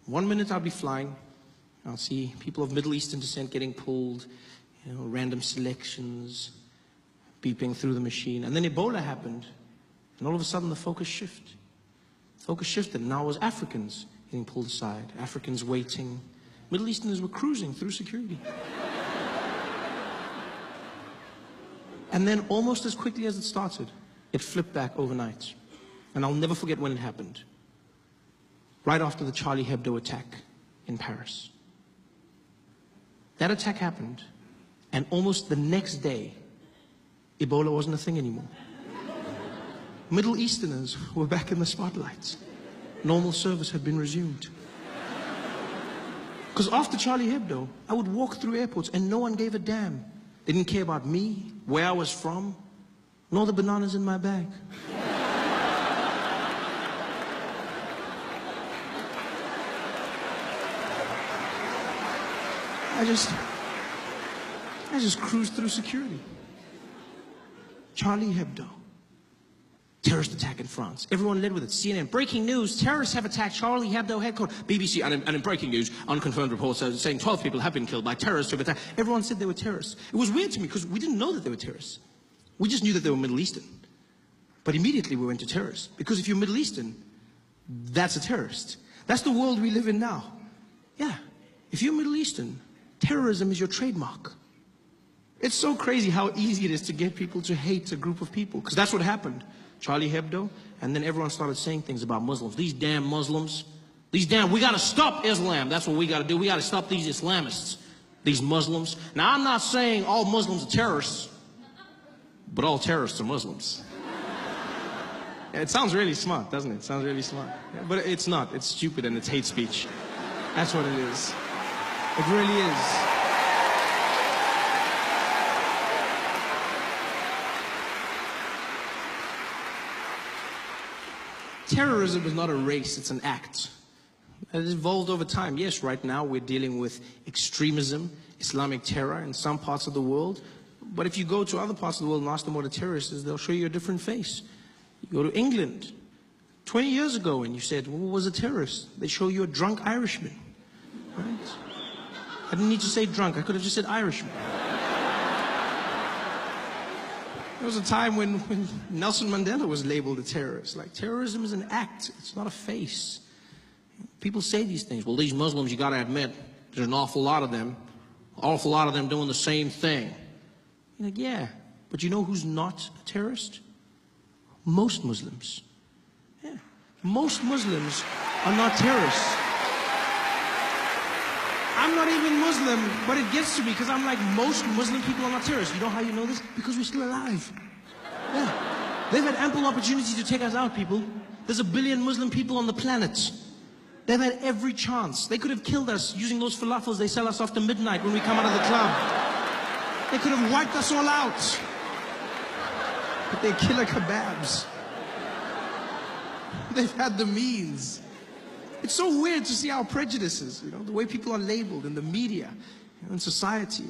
One minute I'll be flying, I'll see people of Middle Eastern descent getting pulled, random selections, beeping through the machine. And then Ebola happened, and all of a sudden the focus shifted. Focus shifted, and now it was Africans getting pulled aside, Africans waiting. Middle Easterners were cruising through security. And then almost as quickly as it started, it flipped back overnight. And I'll never forget when it happened. Right after the Charlie Hebdo attack in Paris. That attack happened, and almost the next day, Ebola wasn't a thing anymore. Middle Easterners were back in the spotlight. Normal service had been resumed. Because after Charlie Hebdo, I would walk through airports and no one gave a damn. They didn't care about me, where I was from, nor the bananas in my bag. I just cruised through security. Charlie Hebdo. Terrorist attack in France. Everyone led with it. CNN, breaking news, terrorists have attacked Charlie Hebdo headquarters. BBC, and in breaking news, unconfirmed reports saying 12 people have been killed by terrorists who have attacked. Everyone said they were terrorists. It was weird to me because we didn't know that they were terrorists. We just knew that they were Middle Eastern. But immediately we went to terrorists. Because if you're Middle Eastern, that's a terrorist. That's the world we live in now. Yeah. If you're Middle Eastern, terrorism is your trademark. It's so crazy how easy it is to get people to hate a group of people. Because that's what happened. Charlie Hebdo, and then everyone started saying things about Muslims. These damn Muslims. We gotta stop Islam. That's what we gotta do. We gotta stop these Islamists. These Muslims. Now, I'm not saying all Muslims are terrorists, but all terrorists are Muslims. It sounds really smart, doesn't it? It sounds really smart. Yeah, but it's not. It's stupid and it's hate speech. That's what it is. It really is. Terrorism is not a race, it's an act. It has evolved over time. Yes, right now we're dealing with extremism, Islamic terror in some parts of the world. But if you go to other parts of the world and ask them what a terrorist is, they'll show you a different face. You go to England 20 years ago and you said, well, what was a terrorist? They show you a drunk Irishman. Right? I didn't need to say drunk, I could have just said Irishman. There was a time when Nelson Mandela was labeled a terrorist. Like, terrorism is an act, it's not a face. People say these things. Well, these Muslims, you gotta admit, there's an awful lot of them doing the same thing. You're like, yeah, but you know who's not a terrorist? Most Muslims. Yeah, most Muslims are not terrorists. I'm not even Muslim, but it gets to me because I'm like, most Muslim people are not terrorists. You know how you know this? Because we're still alive. Yeah. They've had ample opportunity to take us out, people. There's 1 billion Muslim people on the planet. They've had every chance. They could have killed us using those falafels they sell us after midnight when we come out of the club. They could have wiped us all out. But they're killer kebabs. They've had the means. It's so weird to see our prejudices, the way people are labeled in the media, in society.